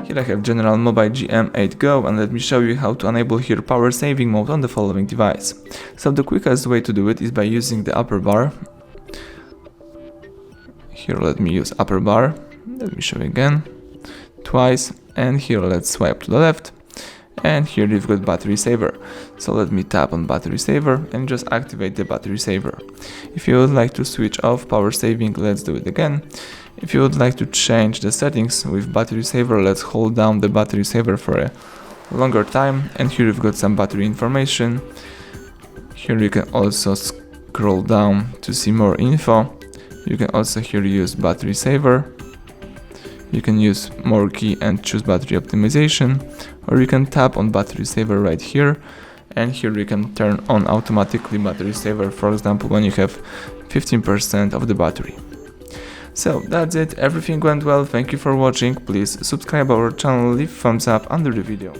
Here I have General Mobile GM8 Go, and let me show you how to enable here power saving mode on the following device. So the quickest way to do it is by using the upper bar. Here let me use upper bar, let me show you again, twice, and here let's swipe to the left, and here you've got battery saver. So let me tap on battery saver and just activate the battery saver. If you would like to switch off power saving, let's do it again. If you would like to change the settings with battery saver, let's hold down the battery saver for a longer time, and here you've got some battery information. Here you can also scroll down to see more info. You can also here use battery saver. You can use more key and choose battery optimization, or you can tap on battery saver right here, and here you can turn on automatically battery saver, for example when you have 15% of the battery. So that's it, everything went well, thank you for watching, please subscribe our channel, leave thumbs up under the video.